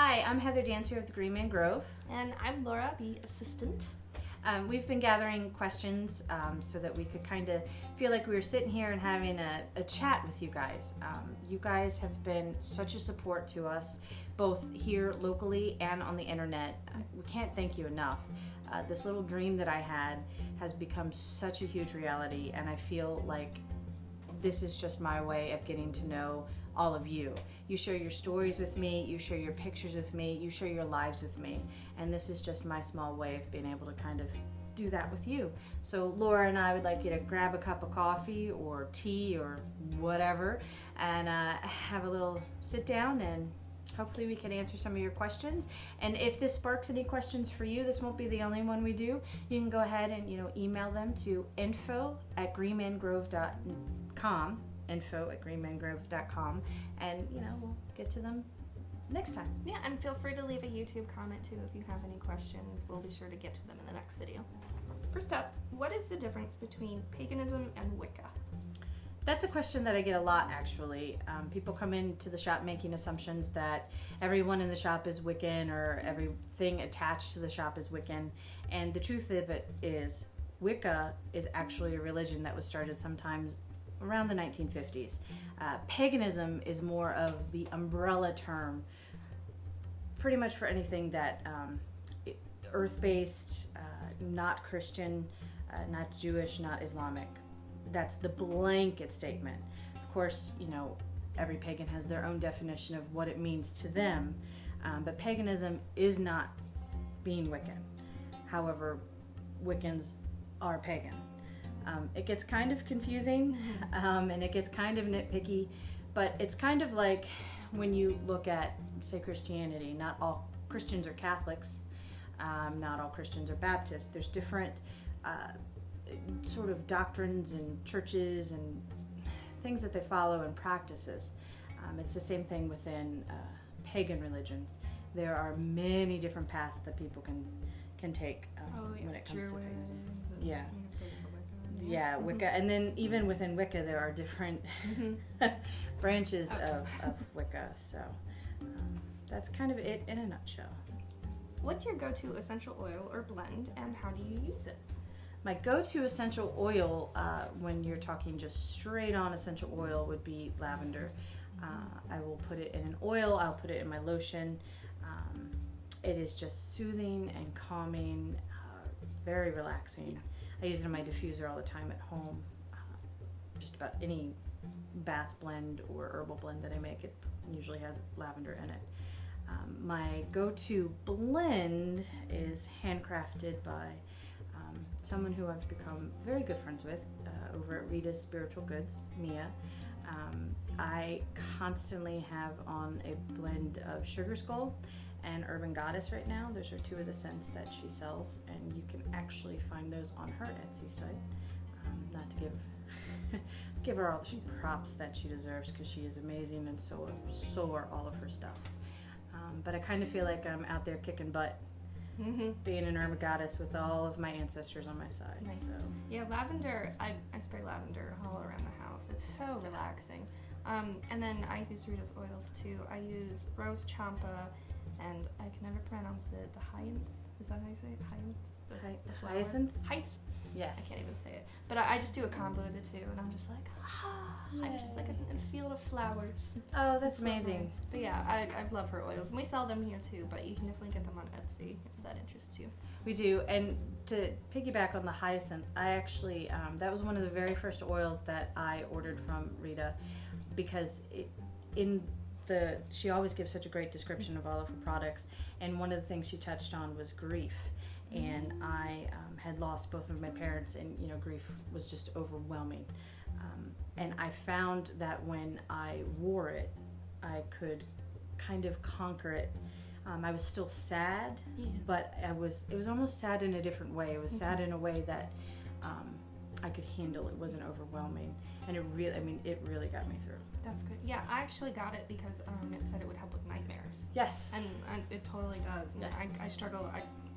Hi, I'm Heather Dancer of the Green Man Grove. And I'm Laura, the assistant. We've been gathering questions so that we could kind of feel like we were sitting here and having a chat with you guys. You guys have been such a support to us, both here locally and on the internet. We can't thank you enough. This little dream that I had has become such a huge reality, and I feel like this is just my way of getting to know all of you. You share your stories with me, you share your pictures with me, you share your lives with me, and this is just my small way of being able to kind of do that with you. So Laura and I would like you to grab a cup of coffee or tea or whatever and have a little sit down, and hopefully we can answer some of your questions. And if this sparks any questions for you, this won't be the only one we do. You can go ahead and email them to info@greenmangrove.com, info@greenmangrove.com, and we'll get to them next time. Yeah, and feel free to leave a YouTube comment too if you have any questions. We'll be sure to get to them in the next video. First up, what is the difference between paganism and Wicca? That's a question that I get a lot, actually. People come into the shop making assumptions that everyone in the shop is Wiccan or everything attached to the shop is Wiccan. And the truth of it is, Wicca is actually a religion that was started sometimes around the 1950s. Paganism is more of the umbrella term, pretty much for anything that earth-based, not Christian, not Jewish, not Islamic. That's the blanket statement. Of course, every pagan has their own definition of what it means to them, but paganism is not being Wiccan. However, Wiccans are pagan. It gets kind of confusing, and it gets kind of nitpicky, but it's kind of like when you look at, say, Christianity. Not all Christians are Catholics, not all Christians are Baptists. There's different sort of doctrines and churches and things that they follow and practices. It's the same thing within pagan religions. There are many different paths that people can take when it comes to paganism. Yeah, Wicca. And then even within Wicca, there are different branches of Wicca. So that's kind of it in a nutshell. What's your go-to essential oil or blend, and how do you use it? My go-to essential oil, when you're talking just straight on essential oil, would be lavender. I will put it in an oil, I'll put it in my lotion. It is just soothing and calming, very relaxing. Yeah. I use it in my diffuser all the time at home. Just about any bath blend or herbal blend that I make, it usually has lavender in it. My go-to blend is handcrafted by someone who I've become very good friends with over at Rita's Spiritual Goods, Mia. I constantly have on a blend of Sugar Skull and Urban Goddess right now. Those are two of the scents that she sells, and you can actually find those on her Etsy site. Not to give her all the props that she deserves, because she is amazing, and so are all of her stuffs. But I kind of feel like I'm out there kicking butt. Being an Urban Goddess with all of my ancestors on my side. Nice. So. Yeah, lavender, I spray lavender all around the house. It's so relaxing. And then I use Rita's oils too. I use rose champa, and I can never pronounce it. The hyacinth, is that how you say it? Hyacinth? Hyacinth? Yes. I can't even say it. But I just do a combo of the two, and I'm just like, I'm just like in a field of flowers. Oh, that's amazing. But yeah, I love her oils. And we sell them here too, but you can definitely get them on Etsy if that interests you. We do. And to piggyback on the hyacinth, I actually, that was one of the very first oils that I ordered from Rita, because she always gives such a great description of all of her products, and one of the things she touched on was grief. And I had lost both of my parents, and grief was just overwhelming. And I found that when I wore it, I could kind of conquer it. I was still sad, but it was almost sad in a different way. It was sad in a way that I could handle. It wasn't overwhelming, and it really got me through. That's good. Yeah, I actually got it because it said it would help with nightmares. Yes. And it totally does. And yes. I struggle.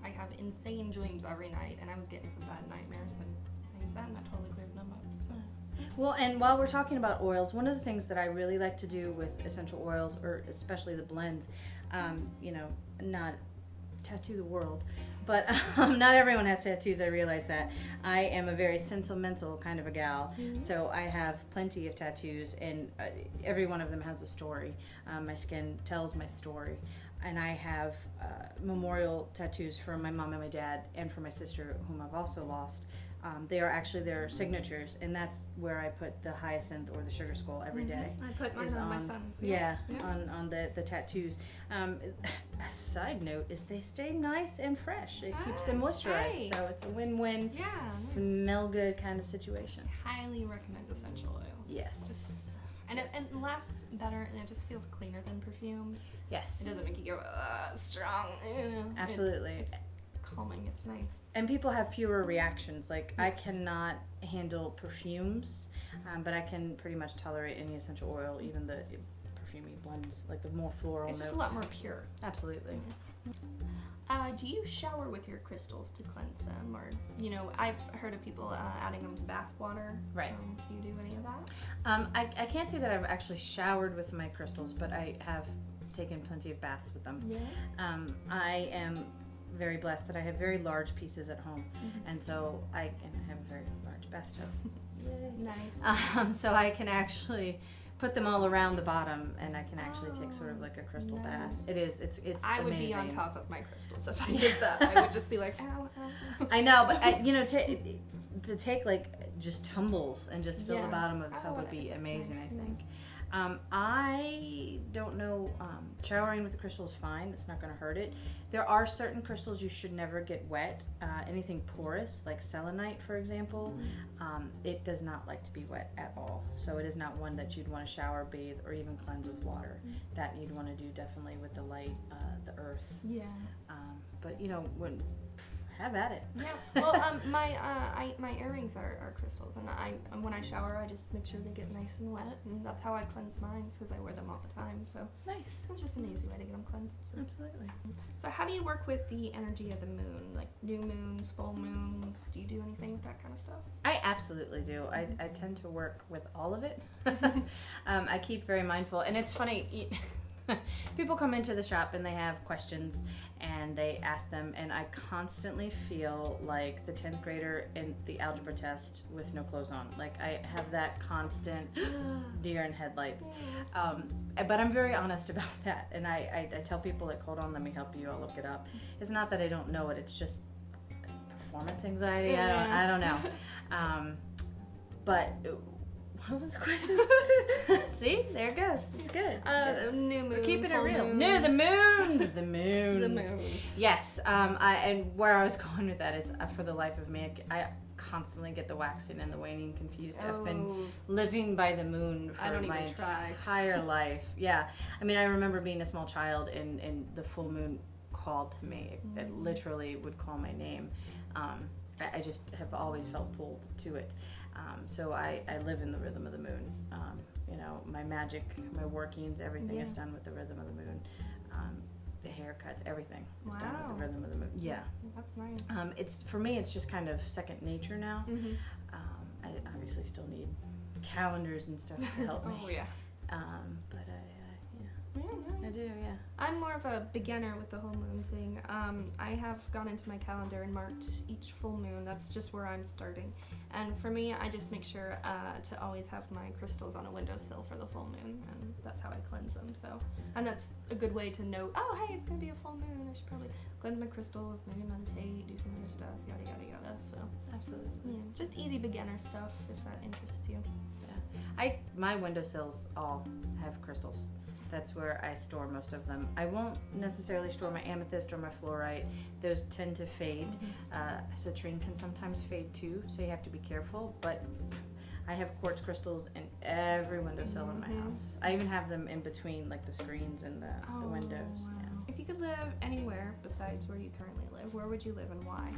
I have insane dreams every night, and I was getting some bad nightmares, and I used that, and that totally cleared them up. So. Well, and while we're talking about oils, one of the things that I really like to do with essential oils, or especially the blends, you know, not tattoo the world, but not everyone has tattoos. I realize that. I am a very sentimental kind of a gal, so I have plenty of tattoos, and every one of them has a story. My skin tells my story, and I have memorial tattoos for my mom and my dad, and for my sister, whom I've also lost. They are actually their signatures, and that's where I put the hyacinth or the sugar skull every day. I put mine on my son's. Yeah, on the tattoos. A side note is they stay nice and fresh. It keeps them moisturized, so it's a win-win, smell good kind of situation. Highly recommend essential oils. Yes. And it lasts better, and it just feels cleaner than perfumes. Yes. It doesn't make you go strong. Absolutely. It's calming. It's nice. And people have fewer reactions. Like, I cannot handle perfumes, but I can pretty much tolerate any essential oil, even the perfumey blends, like the more floral notes. It's just a lot more pure. Absolutely. Do you shower with your crystals to cleanse them? Or, you know, I've heard of people adding them to bath water. Right. Do you do any of that? I can't say that I've actually showered with my crystals, but I have taken plenty of baths with them. Yeah. I am very blessed that I have very large pieces at home, and so I have a very large bathtub. Nice. So I can actually put them all around the bottom, and I can actually take sort of like a crystal bath. It's I would amazing. be on top of my crystals if I did that. I would just be like, ow, ow. I know, but you know, to take like just tumbles and just fill the bottom of the tub would be amazing. Nice. I think. I don't know. Showering with the crystal is fine. It's not going to hurt it. There are certain crystals you should never get wet. Anything porous, like selenite, for example, it does not like to be wet at all. So it is not one that you'd want to shower, bathe, or even cleanse with water. That you'd want to do definitely with the light, the earth. Yeah. But you know, have at it. Yeah. Well, my earrings are crystals, and when I shower, I just make sure they get nice and wet, and that's how I cleanse mine, because I wear them all the time. So Nice. it's just an easy way to get them cleansed. So. Absolutely. So how do you work with the energy of the moon, like new moons, full moons? Do you do anything with that kind of stuff? I absolutely do. I tend to work with all of it. I keep very mindful, and it's funny. People come into the shop and they have questions, and they ask them, and I constantly feel like the 10th grader in the algebra test with no clothes on. Like, I have that constant deer in headlights. But I'm very honest about that, and I tell people, like, hold on, let me help you, I'll look it up. It's not that I don't know it, it's just performance anxiety. I don't know. But what was the question? See, there it goes. It's good. New moon. We're keeping it full real. moon. No, the moons. The moons. The moons. Yes. And where I was going with that is, for the life of me, I constantly get the waxing and the waning confused. I've been living by the moon for my entire life. Yeah. I mean, I remember being a small child, and the full moon called to me. It literally would call my name. I just have always felt pulled to it. So I live in the rhythm of the moon. You know, my magic, my workings, everything is done with the rhythm of the moon. The haircuts, everything is done with the rhythm of the moon. Yeah. That's nice. It's for me, it's just kind of second nature now. I obviously still need calendars and stuff to help me. Oh yeah. But Yeah. I do, yeah. I'm more of a beginner with the whole moon thing. I have gone into my calendar and marked each full moon. That's just where I'm starting. And for me, I just make sure to always have my crystals on a windowsill for the full moon, and that's how I cleanse them. So, and that's a good way to note, oh, hey, it's gonna be a full moon. I should probably cleanse my crystals, maybe meditate, do some other stuff, yada yada yada. So, Absolutely. yeah, just easy beginner stuff if that interests you. Yeah. My windowsills all have crystals. That's where I store most of them. I won't necessarily store my amethyst or my fluorite. Those tend to fade. Citrine can sometimes fade too, so you have to be careful. But I have quartz crystals in every windowsill in my house. I even have them in between, like the screens and the windows. Wow. Yeah. If you could live anywhere besides where you currently live, where would you live and why?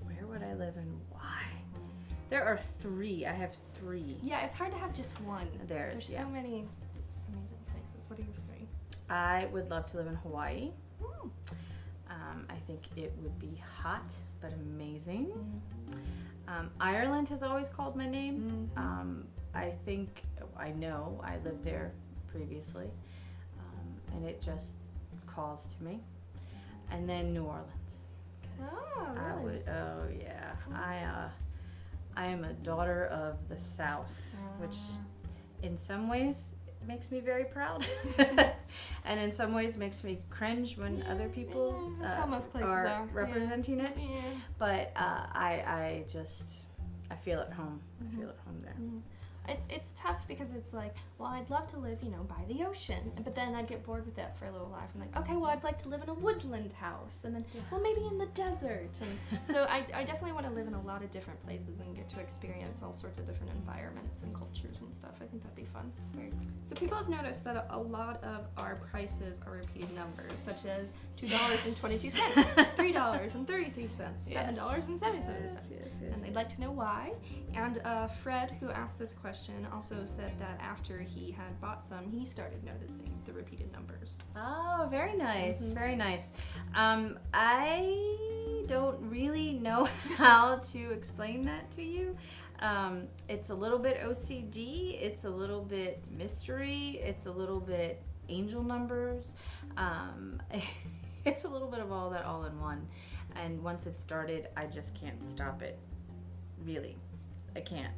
Where would I live and why? There are 3. I have 3. Yeah, it's hard to have just one. There's so many amazing places. What are your 3? I would love to live in Hawaii. Ooh. I think it would be hot but amazing. Ireland has always called my name. Mm-hmm. I know I lived there previously, and it just calls to me. And then New Orleans. Oh, really? I am a daughter of the South, which in some ways makes me very proud, and in some ways makes me cringe when other people that's how most places are representing it. Yeah. But I feel at home. Mm-hmm. I feel at home there. Mm-hmm. It's tough because it's like, well, I'd love to live, by the ocean, but then I'd get bored with that for a little while. I'm like, okay, well, I'd like to live in a woodland house, and then, well, maybe in the desert. And so I definitely want to live in a lot of different places and get to experience all sorts of different environments and cultures and stuff. I think that'd be fun. So people have noticed that a lot of our prices are repeated numbers, such as $2.22, $3.33, $7.77, and they'd like to know why. And Fred, who asked this question, also said that after he had bought some, he started noticing the repeated numbers. Oh, very nice, very nice. I don't really know how to explain that to you. It's a little bit OCD, it's a little bit mystery, it's a little bit angel numbers. It's a little bit of all that all in one. And once it started, I just can't stop it. Really. I can't.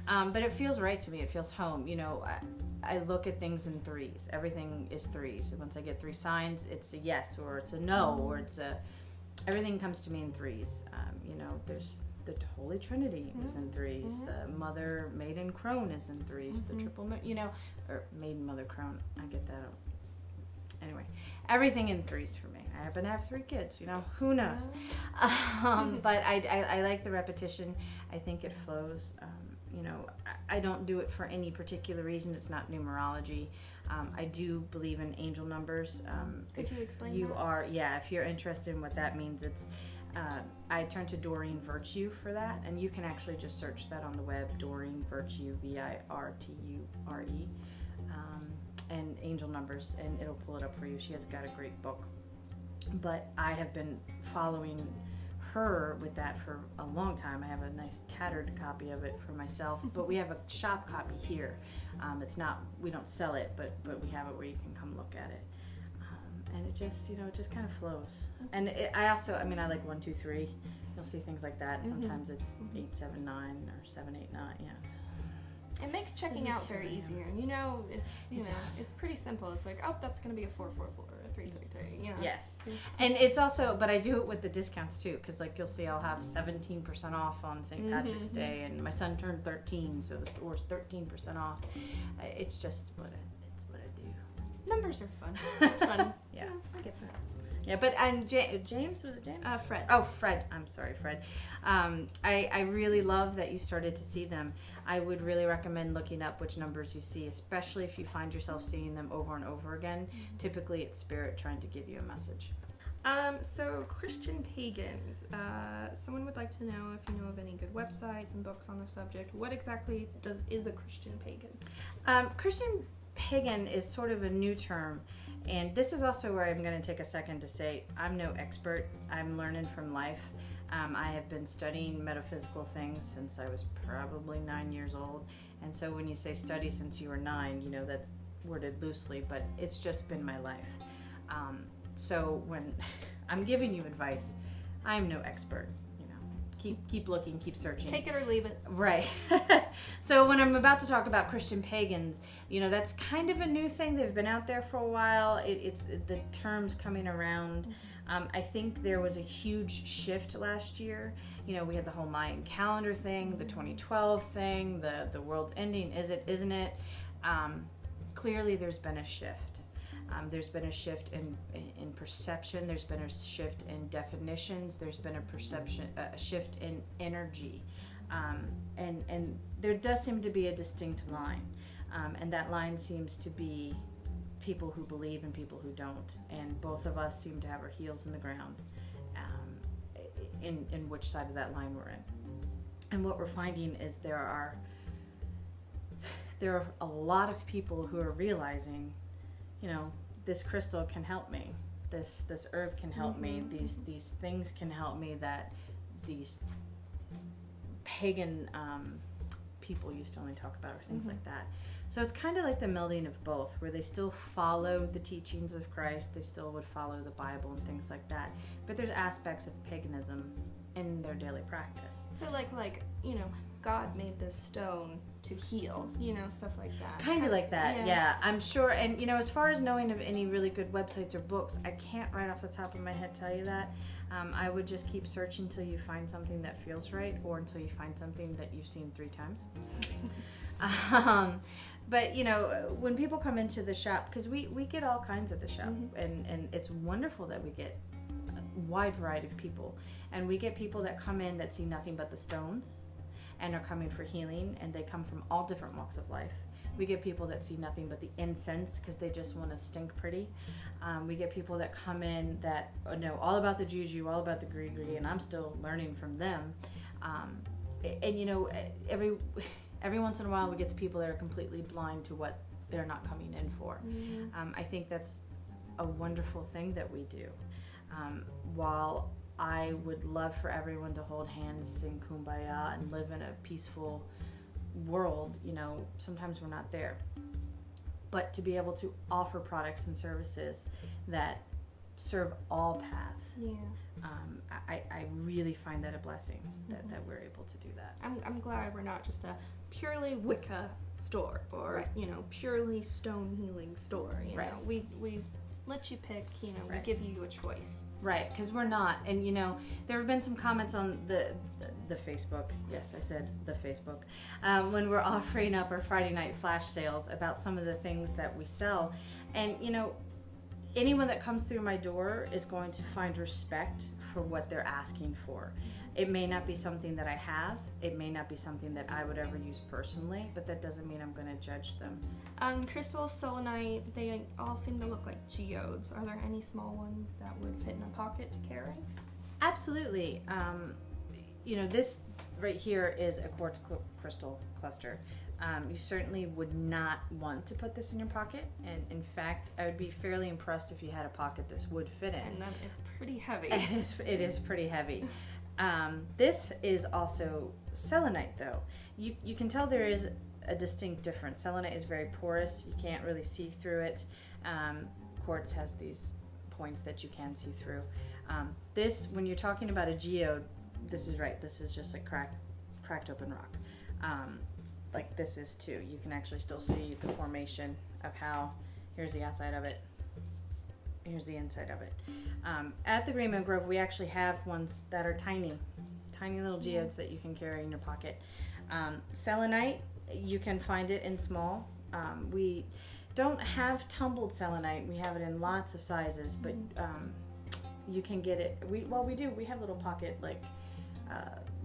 But it feels right to me. It feels home. I look at things in threes. Everything is threes. And once I get 3 signs, it's a yes or it's a no or everything comes to me in threes. There's the Holy Trinity is in threes. The Mother Maiden Crone is in threes. The triple, or Maiden Mother Crone. I get that out. Anyway, everything in threes for me. I happen to have 3 kids, who knows? But I like the repetition. I think it flows. I don't do it for any particular reason. It's not numerology. I do believe in angel numbers. Could you explain that? If you're interested in what that means, it's I turn to Doreen Virtue for that, and you can actually just search that on the web, Doreen Virtue, Virture. And angel numbers, and it'll pull it up for you. She has got a great book. But I have been following her with that for a long time. I have a nice tattered copy of it for myself, but we have a shop copy here. We don't sell it, but we have it where you can come look at it. And it just, it just kind of flows. And I like 1, 2, 3. You'll see things like that. Sometimes it's 8, 7, 9, or 7, 8, 9. Yeah. It makes checking out very easier. It's pretty simple. It's like, oh, that's going to be a 444 or a 333. Yes. And it's also, but I do it with the discounts too, because you'll see I'll have 17% off on St. Patrick's Day, and my son turned 13, so the store's 13% off. It's just what I do. Numbers are fun. It's fun. Yeah, I get that. Yeah, but James, was it James? Fred. Oh, Fred. I'm sorry, Fred. I really love that you started to see them. I would really recommend looking up which numbers you see, especially if you find yourself seeing them over and over again. Typically, it's spirit trying to give you a message. So Christian pagans. Someone would like to know if you know of any good websites and books on the subject. What exactly is a Christian pagan? Christian pagan is sort of a new term. And this is also where I'm going to take a second to say I'm no expert. I'm learning from life. I have been studying metaphysical things since I was probably 9 years old. And so when you say study since you were 9, that's worded loosely, but it's just been my life. So when I'm giving you advice, I'm no expert. Keep looking, keep searching. Take it or leave it. Right. So when I'm about to talk about Christian pagans, that's kind of a new thing. They've been out there for a while. It's the terms coming around. I think there was a huge shift last year. We had the whole Mayan calendar thing, the 2012 thing, the world's ending. Isn't it? Clearly there's been a shift. There's been a shift in perception. There's been a shift in definitions. There's been a shift in energy, and there does seem to be a distinct line, and that line seems to be people who believe and people who don't. And both of us seem to have our heels in the ground, in which side of that line we're in. And what we're finding is there are a lot of people who are realizing, this crystal can help me. This herb can help me. These things can help me. That these pagan people used to only talk about, or things like that. So it's kind of like the melding of both, where they still follow the teachings of Christ, they still would follow the Bible and things like that, but there's aspects of paganism in their daily practice. So like God made this stone to heal, stuff like that. Kind of like that, yeah. I'm sure, and as far as knowing of any really good websites or books, I can't right off the top of my head tell you that. I would just keep searching until you find something that feels right, or until you find something that you've seen 3 times. But when people come into the shop, because we get all kinds at the shop, and it's wonderful that we get a wide variety of people, and we get people that come in that see nothing but the stones and are coming for healing, and they come from all different walks of life. We get people that see nothing but the incense because they just want to stink pretty. We get people that come in that know all about the juju, all about the gree-gree, and I'm still learning from them. Every once in a while we get the people that are completely blind to what they're not coming in for. I think that's a wonderful thing that we do. While I would love for everyone to hold hands, sing kumbaya, and live in a peaceful world, sometimes we're not there. But to be able to offer products and services that serve all paths, I really find that a blessing that we're able to do that. I'm glad we're not just a purely Wicca store or purely stone healing store. We let you pick. We give you a choice. Right, because we're not, and there have been some comments on the Facebook. Yes, I said the Facebook. When we're offering up our Friday night flash sales about some of the things that we sell, and anyone that comes through my door is going to find respect for what they're asking for. It may not be something that I have. It may not be something that I would ever use personally, but that doesn't mean I'm going to judge them. Crystal, selenite, they all seem to look like geodes. Are there any small ones that would fit in a pocket to carry? Absolutely. This right here is a quartz crystal cluster. You certainly would not want to put this in your pocket, and in fact, I would be fairly impressed if you had a pocket this would fit in. And that is pretty heavy. It is pretty heavy. This is also selenite, though. You can tell there is a distinct difference. Selenite is very porous. You can't really see through it. Quartz has these points that you can see through. This, when you're talking about a geode, this is right. This is just like cracked open rock. Like this is too. You can actually still see the formation of how, here's the outside of it, here's the inside of it. At the Green Moon Grove, we actually have ones that are tiny little geodes that you can carry in your pocket. Selenite, you can find it in small. We don't have tumbled selenite. We have it in lots of sizes, but you can get it. We do. We have little pocket like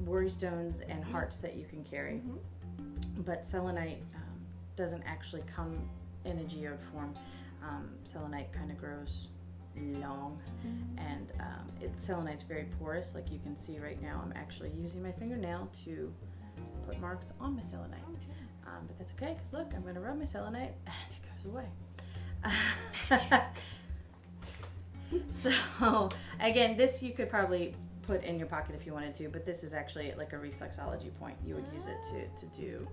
worry stones and hearts that you can carry. But selenite doesn't actually come in a geode form. Selenite kind of grows long, and selenite's very porous. Like you can see right now, I'm actually using my fingernail to put marks on my selenite. But that's okay, because look, I'm going to rub my selenite and it goes away. So again, this you could probably put in your pocket if you wanted to, but this is actually like a reflexology point. You would use it to do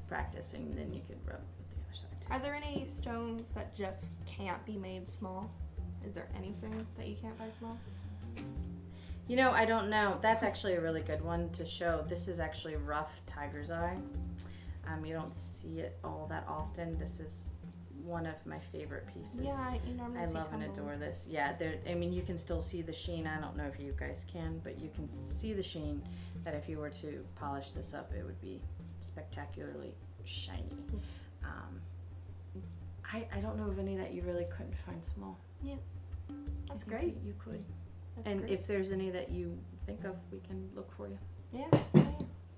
practice, and then you could rub with the other side too. Are there any stones that just can't be made small? Is there anything that you can't buy small? I don't know. That's actually a really good one to show. This is actually rough tiger's eye. You don't see it all that often. This is one of my favorite pieces. Yeah, I love and adore this. Yeah, you can still see the sheen. I don't know if you guys can, but you can see the sheen that if you were to polish this up, it would be spectacularly shiny. I don't know of any that you really couldn't find small. Yeah, that's great. You could. That's and great. If there's any that you think of, we can look for you. Yeah.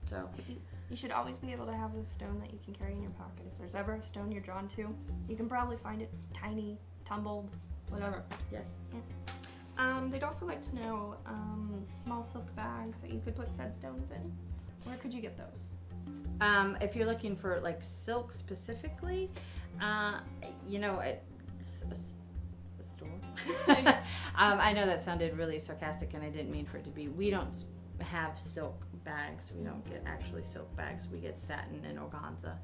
So you should always be able to have a stone that you can carry in your pocket. If there's ever a stone you're drawn to, you can probably find it tiny, tumbled, whatever. Yes. Yeah. They'd also like to know small silk bags that you could put said stones in. Where could you get those? If you're looking for like silk specifically, a store. I know that sounded really sarcastic, and I didn't mean for it to be. We don't have silk bags. We don't get actually silk bags. We get satin and organza.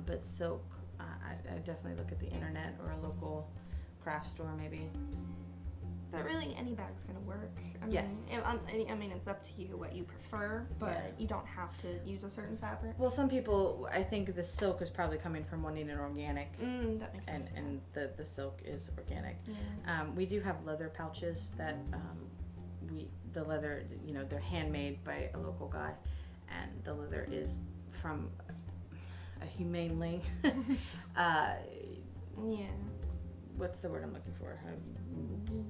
But silk, I definitely look at the internet or a local craft store maybe. But really, any bag's gonna work. I mean, Yes. I mean, it's up to you what you prefer, but you don't have to use a certain fabric. Well, some people, I think the silk is probably coming from wanting it organic. That makes sense. And the silk is organic. Yeah. We do have leather pouches that the leather, they're handmade by a local guy, and the leather is from a humanely Yeah. what's the word I'm looking for?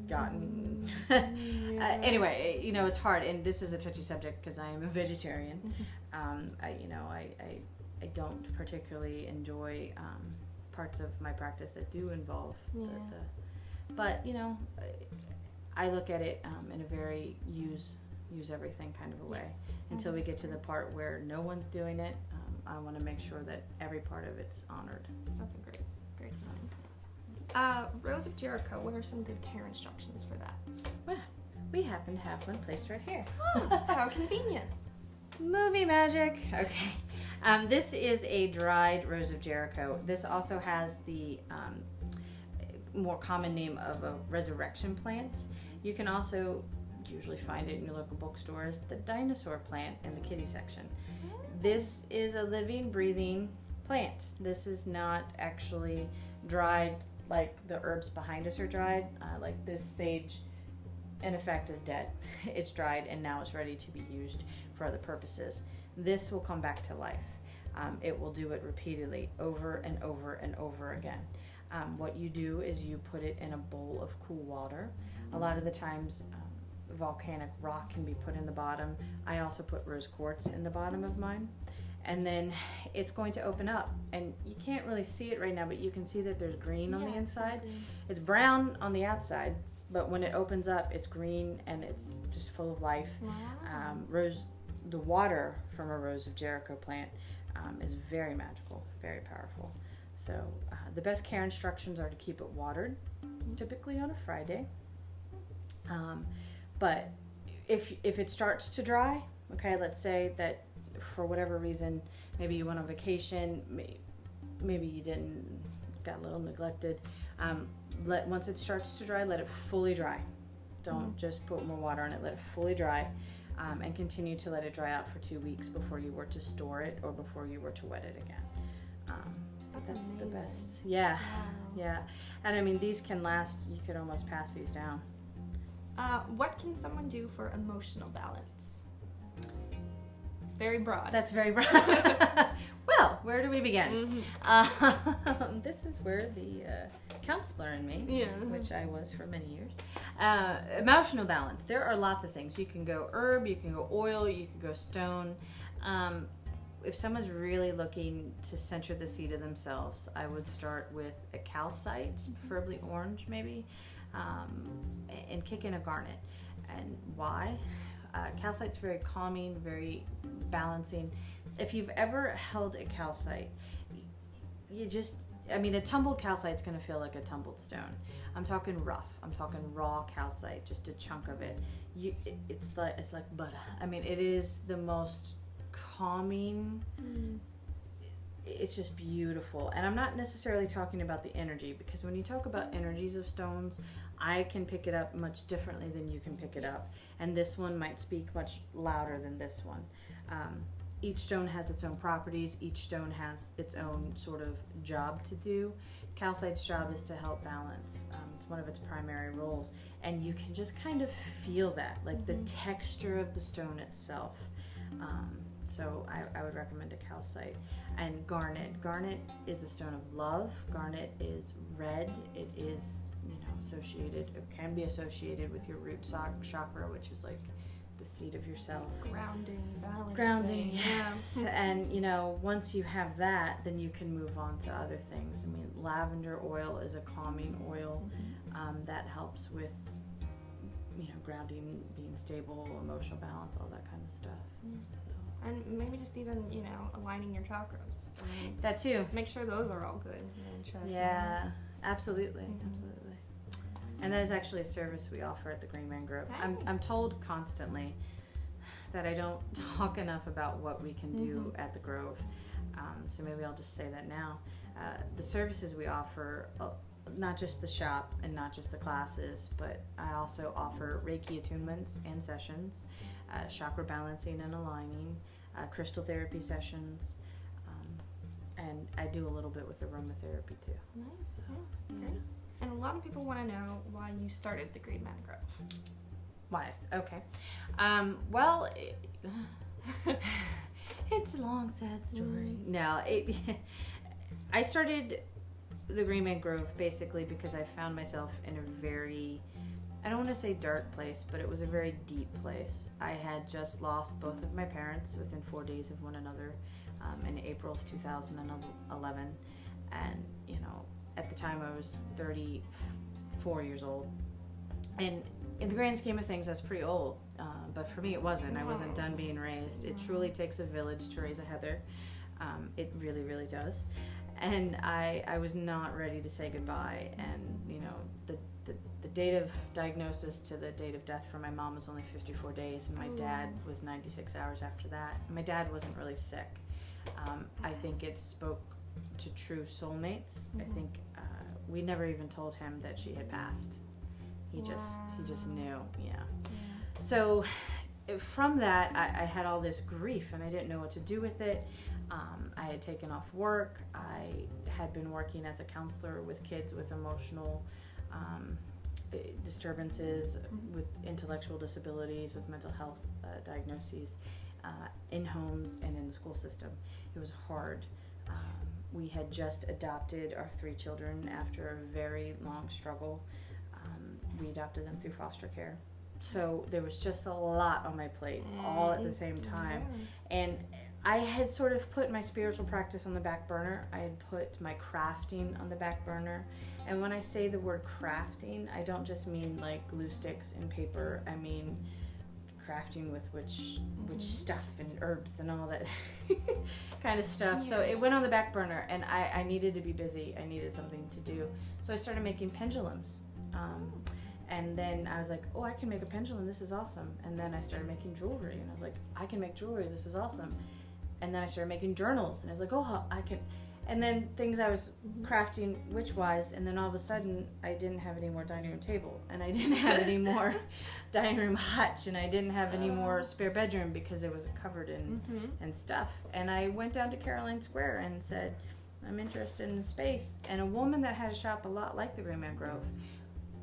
Gotten. Anyway, it's hard, and this is a touchy subject because I am a vegetarian. I don't particularly enjoy parts of my practice that do involve but I look at it in a very use everything kind of a way. Until we get to the part where no one's doing it, I want to make sure that every part of it's honored. That's a great point. Rose of Jericho, what are some good care instructions for that? Well, we happen to have one placed right here. Oh, how convenient. Movie magic. Okay. This is a dried Rose of Jericho. This also has the more common name of a resurrection plant. You can also usually find it in your local bookstores, the dinosaur plant in the kitty section. This is a living, breathing plant. This is not actually dried like the herbs behind us are dried. Like this sage, in effect, is dead. It's dried and now it's ready to be used for other purposes. This will come back to life. It will do it repeatedly over and over and over again. What you do is you put it in a bowl of cool water. A lot of the times volcanic rock can be put in the bottom. I also put rose quartz in the bottom of mine. And then it's going to open up, and you can't really see it right now, but you can see that there's green on the inside. It's brown on the outside, but when it opens up, it's green and it's just full of life. Wow. The water from a Rose of Jericho plant is very magical, very powerful. So the best care instructions are to keep it watered, typically on a Friday. But if it starts to dry, okay, let's say that for whatever reason, maybe you went on vacation, maybe you got a little neglected. Once it starts to dry, let it fully dry. Don't just put more water on it. Let it fully dry, and continue to let it dry out for 2 weeks before you were to store it or before you were to wet it again. That's the best. Yeah, yeah. And I mean, these can last. You could almost pass these down. What can someone do for emotional balance? Very broad. That's very broad. Well, where do we begin? This is where the counselor in me, which I was for many years. Emotional balance. There are lots of things. You can go herb, you can go oil, you can go stone. If someone's really looking to center the seed of themselves, I would start with a calcite, preferably orange maybe, and kick in a garnet. And why? Calcite's very calming, very balancing. If you've ever held a calcite, a tumbled calcite's going to feel like a tumbled stone. I'm talking rough. I'm talking raw calcite, just a chunk of it. It's like butter. I mean, it is the most calming. It's just beautiful. And I'm not necessarily talking about the energy, because when you talk about energies of stones, I can pick it up much differently than you can pick it up. And this one might speak much louder than this one. Each stone has its own properties. Each stone has its own sort of job to do. Calcite's job is to help balance. It's one of its primary roles. And you can just kind of feel that, like the texture of the stone itself. So I would recommend a calcite. And garnet. Garnet is a stone of love. Garnet is red. It is, associated, it can be associated with your root chakra, which is like the seat of yourself. Grounding, yes. Yeah. And once you have that, then you can move on to other things. I mean, lavender oil is a calming oil that helps with grounding, being stable, emotional balance, all that kind of stuff. So. And maybe just even, aligning your chakras. That too. Make sure those are all good. Yeah, absolutely. Absolutely. And that is actually a service we offer at the Green Man Group. I'm told constantly, that I don't talk enough about what we can do at the Grove. So maybe I'll just say that now. The services we offer, not just the shop and not just the classes, but I also offer Reiki attunements and sessions, chakra balancing and aligning, crystal therapy sessions, and I do a little bit with aromatherapy too. Nice. So, Yeah. Great. And a lot of people want to know why you started the Green Man Grove. Why? Okay. Well, it's a long, sad story. No, I started the Green Man Grove basically because I found myself in a very, I don't want to say dark place, but it was a very deep place. I had just lost both of my parents within 4 days of one another in April of 2011. And, you know, at the time I was 34 years old. And in the grand scheme of things, that's pretty old. But for me, it wasn't. I wasn't done being raised. It truly takes a village to raise a Heather. It really, really does. And I was not ready to say goodbye. And, you know, the date of diagnosis to the date of death for my mom was only 54 days. And my dad was 96 hours after that. And my dad wasn't really sick. I think it spoke to true soulmates. I think we never even told him that she had passed. He just knew. Yeah. So from that, I had all this grief and I didn't know what to do with it. I had taken off work. I had been working as a counselor with kids with emotional disturbances, with intellectual disabilities, with mental health diagnoses, in homes and in the school system. It was hard. We had just adopted our 3 children after a very long struggle. We adopted them through foster care. So there was just a lot on my plate all at the same time. And I had sort of put my spiritual practice on the back burner. I had put my crafting on the back burner. And when I say the word crafting, I don't just mean like glue sticks and paper. I mean crafting with which stuff and herbs and all that kind of stuff. So it went on the back burner and I needed to be busy. I needed something to do. So I started making pendulums. And then I was like, oh, I can make a pendulum. This is awesome. And then I started making jewelry. And I was like, I can make jewelry. This is awesome. And then I started making journals. And I was like, oh, I can. And then things I was crafting witch-wise. And then all of a sudden, I didn't have any more dining room table. And I didn't have any more dining room hutch. And I didn't have any more spare bedroom because it was covered in and stuff. And I went down to Caroline Square and said, I'm interested in the space. And a woman that had a shop a lot like the Green Man Grove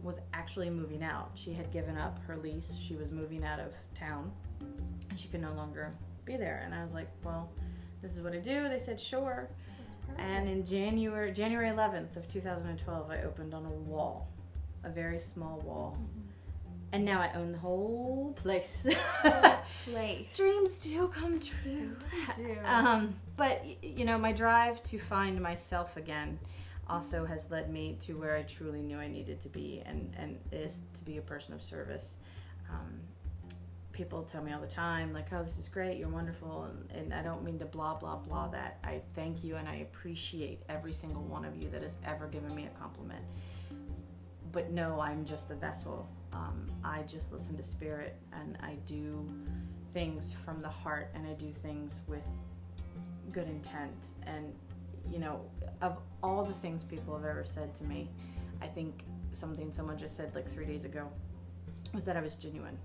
was actually moving out. She had given up her lease. She was moving out of town and she could no longer be there. And I was like, well, this is what I do. They said, sure. And in January 11th of 2012, I opened on a wall, a very small wall. And now I own the whole place. Dreams do come true. They do. But, you know, my drive to find myself again also has led me to where I truly knew I needed to be, and is to be a person of service. People tell me all the time, like, oh, this is great, you're wonderful, and I don't mean to blah, blah, blah that. I thank you and I appreciate every single one of you that has ever given me a compliment. But no, I'm just the vessel. I just listen to spirit, and I do things from the heart, and I do things with good intent. And you know, of all the things people have ever said to me, I think something someone just said like 3 days ago was that I was genuine.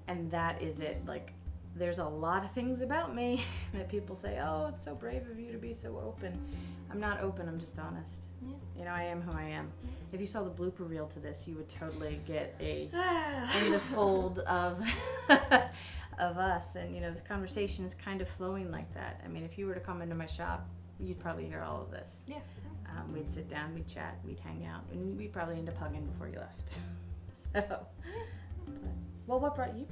And that is it. Like, there's a lot of things about me that people say, oh, it's so brave of you to be so open. I'm not open, I'm just honest. Yeah. You know, I am who I am. If you saw the blooper reel to this, you would totally get in the fold of of us. And, you know, this conversation is kind of flowing like that. I mean, if you were to come into my shop, you'd probably hear all of this. Yeah. We'd sit down, we'd chat, we'd hang out, and we'd probably end up hugging before you left. So, well, what brought you?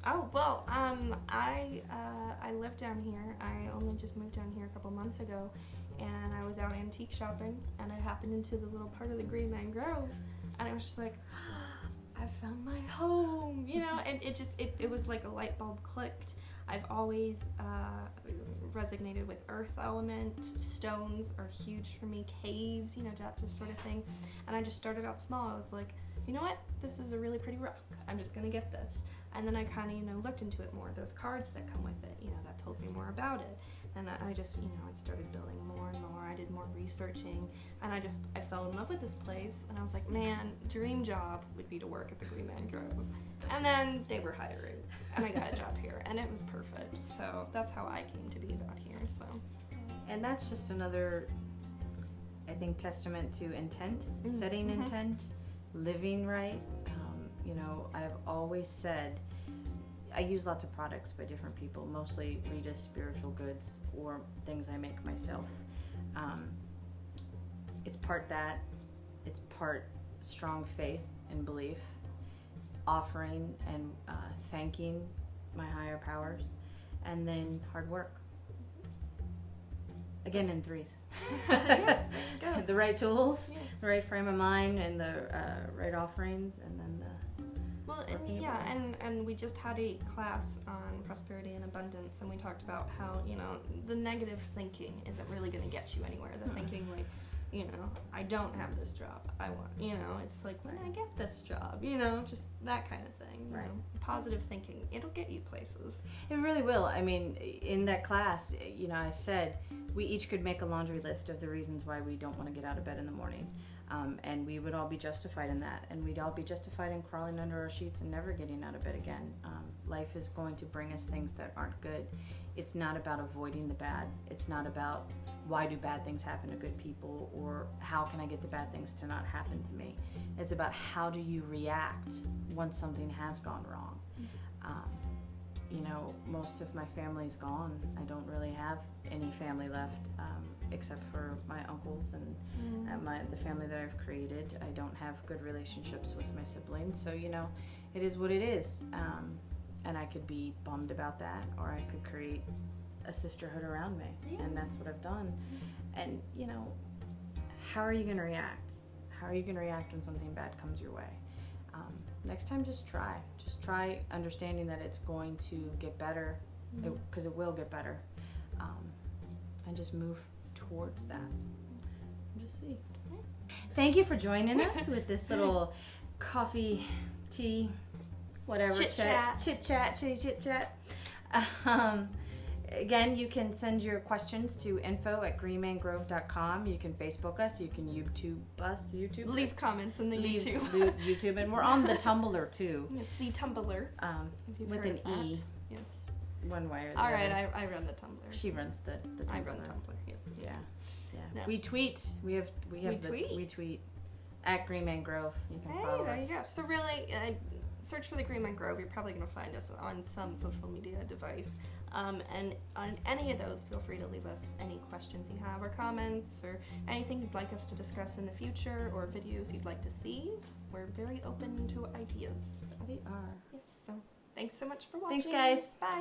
Oh, well, I live down here. I only just moved down here a couple months ago, and I was out antique shopping, and I happened into the little part of the Green Man Grove, and I was just like, I found my home, you know, and it was like a light bulb clicked. I've always resonated with earth element. Stones are huge for me. Caves, you know, that just sort of thing. And I just started out small. I was like, you know what? This is a really pretty rock. I'm just going to get this. And then I kind of, looked into it more. Those cards that come with it, that told me more about it. And I just, I started building more and more. I did more researching, and I fell in love with this place. And I was like, man, dream job would be to work at the Green Man Grove. And then they were hiring, and I got a job here, and it was perfect. So that's how I came to be about here. So, and that's just another, I think, testament to intent, setting intent, living right. I've always said, I use lots of products by different people, mostly Rita's spiritual goods or things I make myself. It's part that, it's part strong faith and belief, offering and thanking my higher powers, and then hard work. Again, in threes. Yeah, there you go. The right tools, the right frame of mind, and the right offerings, and then the and we just had a class on prosperity and abundance, and we talked about how the negative thinking isn't really going to get you anywhere. The thinking like, I don't have this job, I want, it's like, when I get this job, just that kind of thing. Right. Positive thinking, it'll get you places. It really will. I mean, in that class, I said we each could make a laundry list of the reasons why we don't want to get out of bed in the morning. And we would all be justified in that. And we'd all be justified in crawling under our sheets and never getting out of bed again. Life is going to bring us things that aren't good. It's not about avoiding the bad. It's not about why do bad things happen to good people, or how can I get the bad things to not happen to me. It's about how do you react once something has gone wrong. Most of my family's gone. I don't really have any family left, except for my uncles and the family that I've created. I don't have good relationships with my siblings, so it is what it is. And I could be bummed about that, or I could create a sisterhood around me, and that's what I've done. And how are you going to react? How are you going to react when something bad comes your way? Next time, just try understanding that it's going to get better, because it will get better, and just move towards that. Just see. Thank you for joining us with this little coffee, tea, whatever, chit chat. Again, you can send your questions to info@greenmangrove.com. You can Facebook us. You can YouTube us. Leave comments in the YouTube. YouTube, and we're on the Tumblr too. Yes, the Tumblr. With an E. Yes. One way or the All other. right, I run the Tumblr. She runs the Tumblr. I run Tumblr. Yes. Yeah. No. We tweet. We tweet at Green Man Grove. You can follow there us. you go. So really, search for the Green Man Grove. You're probably going to find us on some social media device. And on any of those, feel free to leave us any questions you have, or comments, or anything you'd like us to discuss in the future, or videos you'd like to see. We're very open to ideas. We are. Yes. So thanks so much for watching. Thanks, guys. Bye.